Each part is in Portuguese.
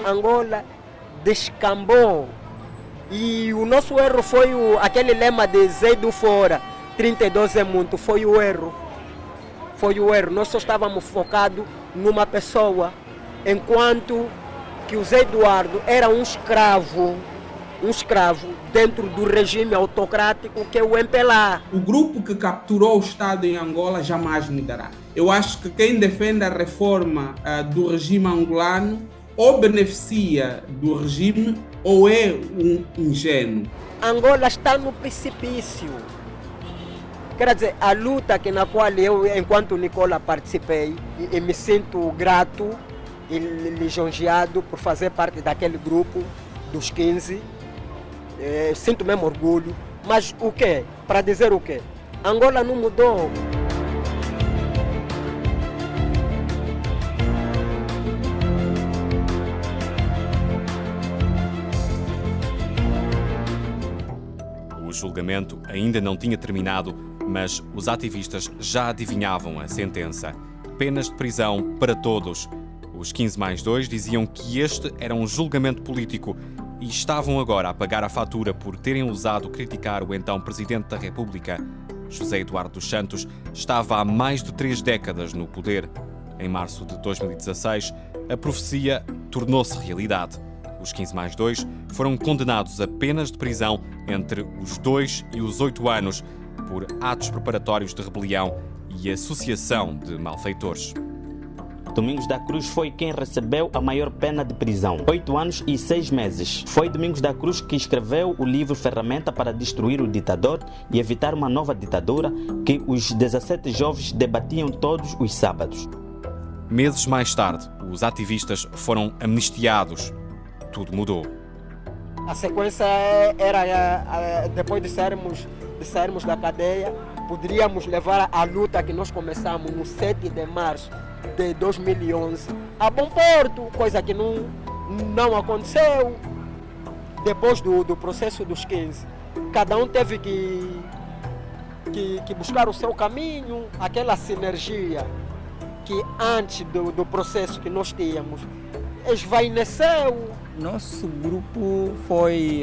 Angola descambou. E o nosso erro foi aquele lema de Zé do Fora, 32 é muito, foi o erro. Foi o erro. Nós só estávamos focados numa pessoa, enquanto que o Zé Eduardo era um escravo dentro do regime autocrático que é o MPLA. O grupo que capturou o Estado em Angola jamais mudará. Eu acho que quem defende a reforma do regime angolano ou beneficia do regime ou é um ingênuo. Angola está no precipício. Quer dizer, a luta na qual eu, enquanto Nicola, participei, e me sinto grato e lisonjeado por fazer parte daquele grupo dos 15. Sinto mesmo orgulho. Mas o quê? Para dizer o quê? Angola não mudou. O julgamento ainda não tinha terminado, mas os ativistas já adivinhavam a sentença. Penas de prisão para todos. Os 15+2 diziam que este era um julgamento político e estavam agora a pagar a fatura por terem ousado criticar o então Presidente da República. José Eduardo dos Santos estava há mais de 3 décadas no poder. Em março de 2016, a profecia tornou-se realidade. Os 15+2 foram condenados a penas de prisão entre os 2 e os 8 anos por atos preparatórios de rebelião e associação de malfeitores. Domingos da Cruz foi quem recebeu a maior pena de prisão, 8 anos e 6 meses. Foi Domingos da Cruz que escreveu o livro Ferramenta para Destruir o Ditador e Evitar uma Nova Ditadura, que os 17 jovens debatiam todos os sábados. Meses mais tarde, os ativistas foram amnistiados. Tudo mudou. A sequência era, depois de sairmos da cadeia, poderíamos levar a luta que nós começamos no 7 de março de 2011 a bom porto, coisa que não aconteceu. Depois do processo dos 15, cada um teve que buscar o seu caminho, aquela sinergia que antes do processo que nós tínhamos esvaineceu. Nosso grupo foi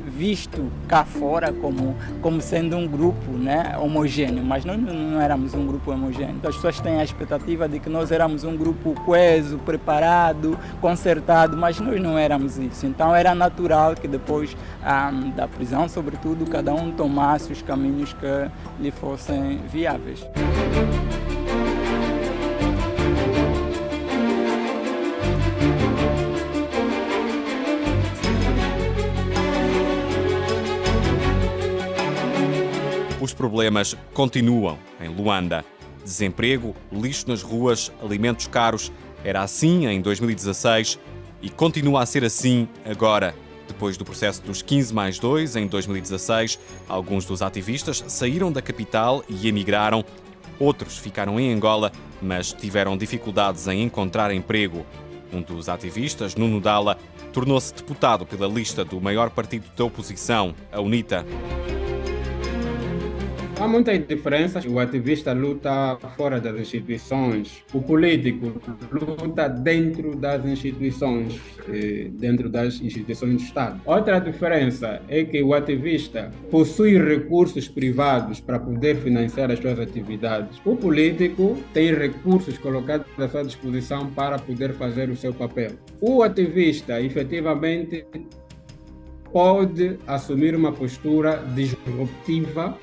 visto cá fora como sendo um grupo, né, homogêneo, mas nós não éramos um grupo homogêneo. Então, as pessoas têm a expectativa de que nós éramos um grupo coeso, preparado, concertado, mas nós não éramos isso. Então era natural que depois da prisão, sobretudo, cada um tomasse os caminhos que lhe fossem viáveis. Os problemas continuam em Luanda. Desemprego, lixo nas ruas, alimentos caros. Era assim em 2016 e continua a ser assim agora. Depois do processo dos 15+2 em 2016, alguns dos ativistas saíram da capital e emigraram. Outros ficaram em Angola, mas tiveram dificuldades em encontrar emprego. Um dos ativistas, Nuno Dalla, tornou-se deputado pela lista do maior partido da oposição, a UNITA. Há muitas diferenças. O ativista luta fora das instituições. O político luta dentro das instituições do Estado. Outra diferença é que o ativista possui recursos privados para poder financiar as suas atividades. O político tem recursos colocados à sua disposição para poder fazer o seu papel. O ativista, efetivamente, pode assumir uma postura disruptiva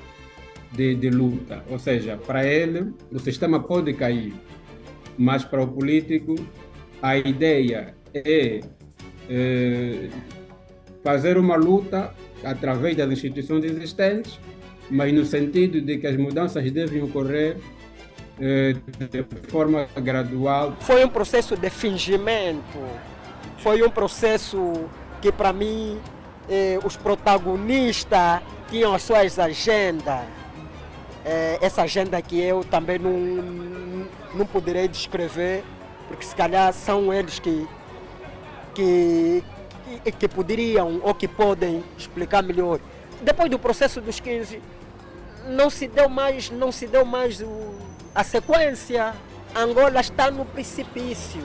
de luta, ou seja, para ele o sistema pode cair, mas para o político a ideia é fazer uma luta através das instituições existentes, mas no sentido de que as mudanças devem ocorrer de forma gradual. Foi um processo de fingimento, foi um processo que para mim os protagonistas tinham as suas agendas. Essa agenda que eu também não poderei descrever, porque se calhar são eles que poderiam ou que podem explicar melhor. Depois do processo dos 15, não se deu mais a sequência. Angola está no precipício.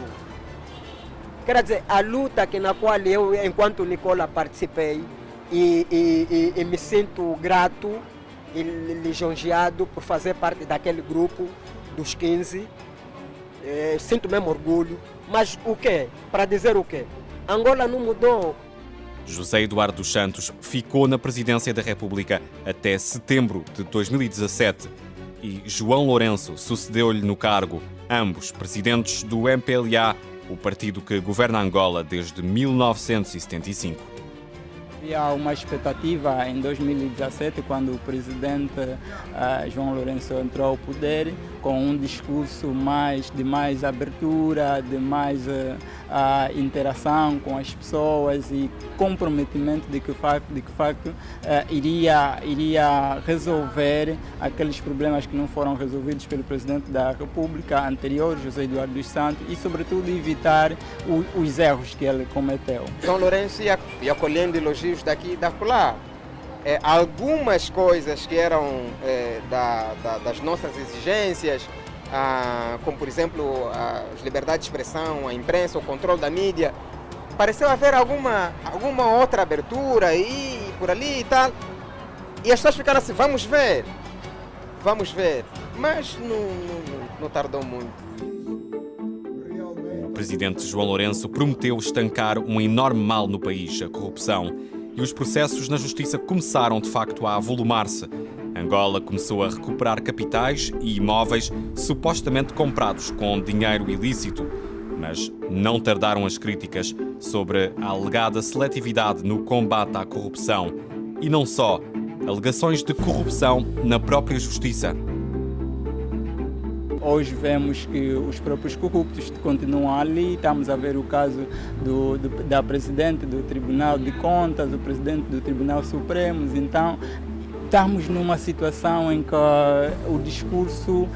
Quer dizer, a luta na qual eu, enquanto Nicola, participei e me sinto grato e lisonjeado por fazer parte daquele grupo dos 15. Sinto mesmo orgulho. Mas o quê? Para dizer o quê? Angola não mudou. José Eduardo dos Santos ficou na presidência da República até setembro de 2017 e João Lourenço sucedeu-lhe no cargo, ambos presidentes do MPLA, o partido que governa Angola desde 1975. Havia uma expectativa em 2017, quando o presidente João Lourenço entrou ao poder, com um discurso de mais abertura, de mais interação com as pessoas e comprometimento de que facto iria resolver aqueles problemas que não foram resolvidos pelo presidente da República anterior, José Eduardo dos Santos, e sobretudo evitar os erros que ele cometeu. João Lourenço ia colhendo elogios daqui e da lá. Algumas coisas que eram das nossas exigências, como por exemplo as liberdades de expressão, a imprensa, o controle da mídia, pareceu haver alguma outra abertura e por ali e tal. E as pessoas ficaram assim, vamos ver. Mas não tardou muito. O presidente João Lourenço prometeu estancar um enorme mal no país, a corrupção. E os processos na justiça começaram, de facto, a avolumar-se. Angola começou a recuperar capitais e imóveis supostamente comprados com dinheiro ilícito. Mas não tardaram as críticas sobre a alegada seletividade no combate à corrupção. E não só, alegações de corrupção na própria justiça. Hoje vemos que os próprios corruptos continuam ali. Estamos a ver o caso da presidente do Tribunal de Contas, do presidente do Tribunal Supremo. Então, estamos numa situação em que o discurso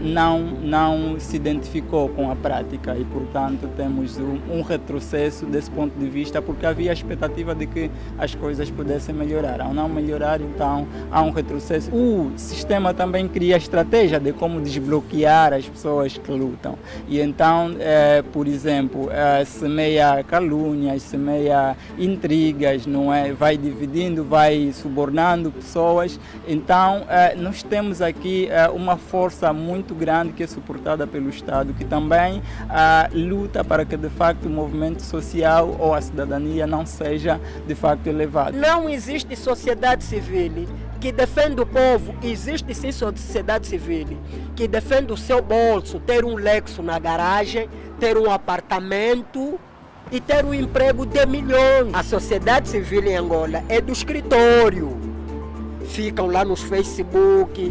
não se identificou com a prática e, portanto, temos um retrocesso desse ponto de vista, porque havia a expectativa de que as coisas pudessem melhorar. Ao não melhorar, então, há um retrocesso. O sistema também cria estratégia de como desbloquear as pessoas que lutam. E então, por exemplo, semeia calúnias, semeia intrigas, não é? Vai dividindo, vai subornando pessoas. Então, nós temos aqui uma força muito grande que é suportada pelo Estado, que também luta para que, de facto, o movimento social ou a cidadania não seja, de facto, elevado. Não existe sociedade civil que defende o povo. Existe sim sociedade civil que defende o seu bolso, ter um Lexus na garagem, ter um apartamento e ter um emprego de milhões. A sociedade civil em Angola é do escritório. Ficam lá nos Facebook.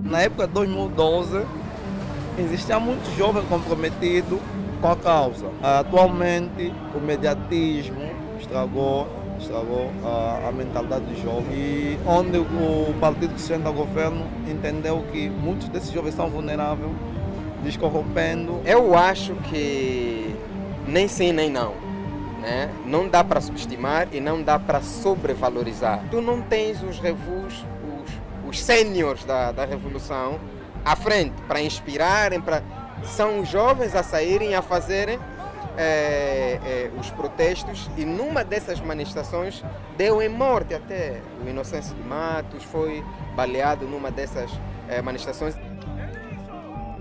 Na época de 2012, existia muito jovem comprometido com a causa. Atualmente, o mediatismo estragou a mentalidade dos jovens, e onde o partido que sustenta o governo entendeu que muitos desses jovens são vulneráveis, descorrompendo. Eu acho que nem sim nem não, né? Não dá para subestimar e não dá para sobrevalorizar. Tu não tens os sêniores da revolução à frente para inspirarem, são os jovens a saírem a fazerem os protestos, e numa dessas manifestações deu em morte até o Inocêncio de Matos, foi baleado numa dessas manifestações.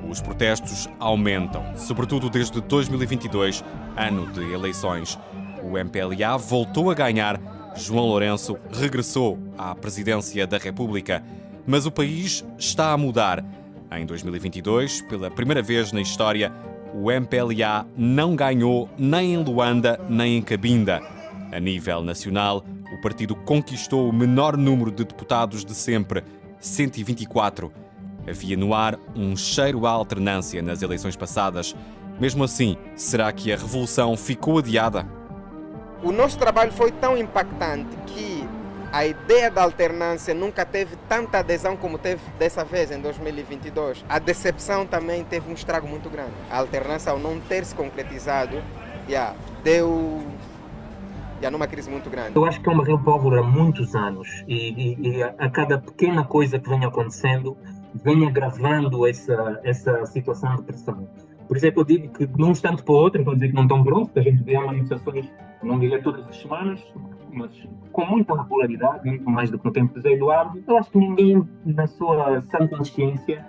Os protestos aumentam, sobretudo desde 2022, ano de eleições. O MPLA voltou a ganhar, João Lourenço regressou à presidência da República. Mas o país está a mudar. Em 2022, pela primeira vez na história, o MPLA não ganhou nem em Luanda nem em Cabinda. A nível nacional, o partido conquistou o menor número de deputados de sempre, 124. Havia no ar um cheiro à alternância nas eleições passadas. Mesmo assim, será que a revolução ficou adiada? O nosso trabalho foi tão impactante que a ideia da alternância nunca teve tanta adesão como teve dessa vez, em 2022. A decepção também teve um estrago muito grande. A alternância, ao não ter se concretizado, deu numa crise muito grande. Eu acho que é um barril de pólvora há muitos anos e a cada pequena coisa que vem acontecendo, vem agravando essa situação de pressão. Por isso é que eu digo que de um instante para o outro, estou a dizer que não estão prontos, que a gente vê manifestações, não diria todas as semanas, mas com muita regularidade, muito mais do que no tempo de Zé Eduardo. Eu acho que ninguém, na sua sã consciência,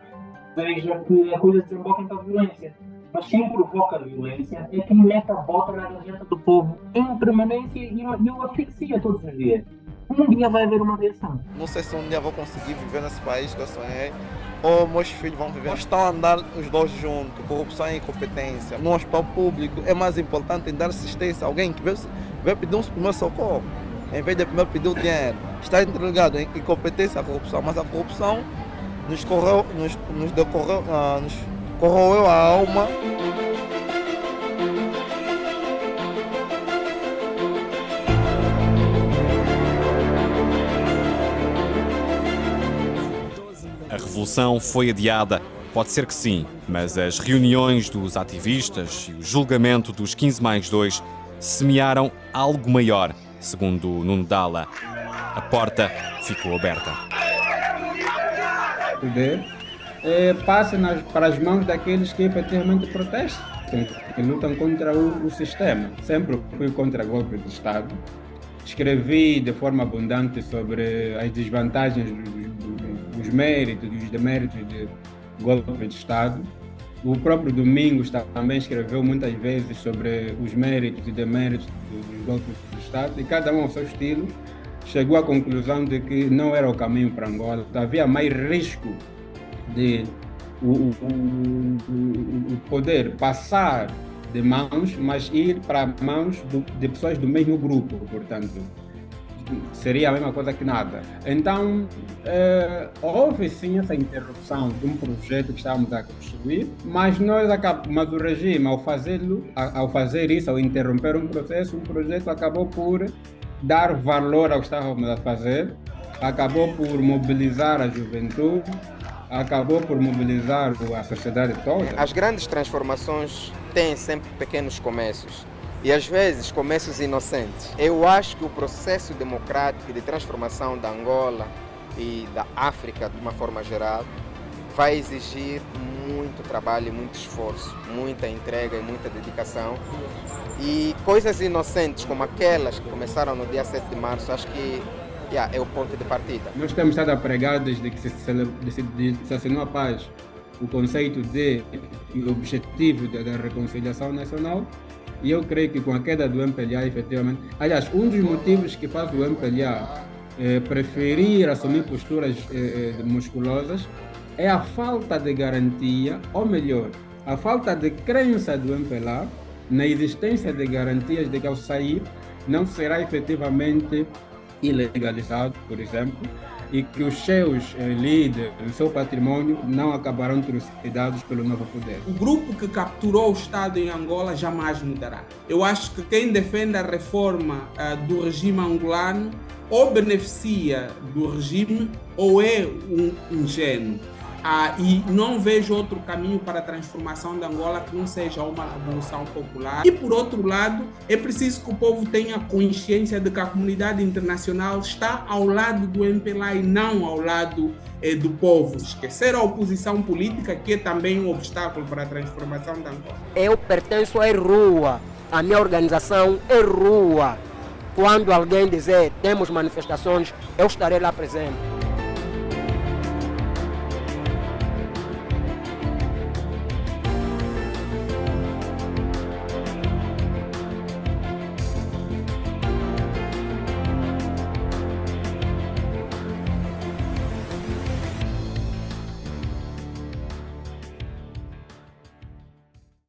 veja que a coisa desemboca para a violência. Mas quem provoca a violência é quem mete a bota na garganta do povo em permanência e o asfixia todos os dias. Um dia vai haver uma reação. Não sei se um dia vou conseguir viver nesse país que eu sonhei, ou meus filhos vão viver. Nós estamos a andar os dois juntos, corrupção e incompetência. No hospital público é mais importante em dar assistência a alguém que vai pedir um primeiro socorro, em vez de primeiro pedir o dinheiro. Está interligado em incompetência e corrupção, mas a corrupção nos corroeu a alma. A revolução foi adiada? Pode ser que sim, mas as reuniões dos ativistas e o julgamento dos 15+2 semearam algo maior, segundo Nuno Dalla. A porta ficou aberta. O poder passa para as mãos daqueles que efetivamente protestam, que lutam contra o sistema. Sempre fui contra golpe de Estado. Escrevi de forma abundante sobre as desvantagens dos méritos e dos deméritos de golpe de Estado. O próprio Domingos também escreveu muitas vezes sobre os méritos e deméritos dos golpes de Estado, e cada um ao seu estilo chegou à conclusão de que não era o caminho para Angola. Havia mais risco de o poder passar de mãos, mas ir para mãos de pessoas do mesmo grupo, portanto, seria a mesma coisa que nada. Então, houve sim essa interrupção de um projeto que estávamos a construir, mas o regime, ao fazer isso, ao interromper um projeto acabou por dar valor ao que estávamos a fazer, acabou por mobilizar a juventude, acabou por mobilizar a sociedade toda. As grandes transformações têm sempre pequenos começos e às vezes começos inocentes. Eu acho que o processo democrático de transformação da Angola e da África de uma forma geral vai exigir muito trabalho, muito esforço, muita entrega e muita dedicação. E coisas inocentes como aquelas que começaram no dia 7 de março, acho que é o ponto de partida. Nós temos estado a pregar desde que se assinou a paz o conceito e o objetivo da reconciliação nacional, e eu creio que com a queda do MPLA, efetivamente, aliás, um dos motivos que faz o MPLA preferir assumir posturas musculosas é a falta de garantia, ou melhor, a falta de crença do MPLA na existência de garantias de que ao sair não será efetivamente ilegalizado, por exemplo, e que os seus líderes, o seu patrimônio, não acabarão trucidados pelo novo poder. O grupo que capturou o Estado em Angola jamais mudará. Eu acho que quem defende a reforma do regime angolano ou beneficia do regime ou é um ingênuo. E não vejo outro caminho para a transformação da Angola que não seja uma revolução popular. E, por outro lado, é preciso que o povo tenha consciência de que a comunidade internacional está ao lado do MPLA e não ao lado do povo. Esquecer a oposição política, que é também um obstáculo para a transformação da Angola. Eu pertenço à rua, a minha organização é rua. Quando alguém dizer temos manifestações, eu estarei lá presente.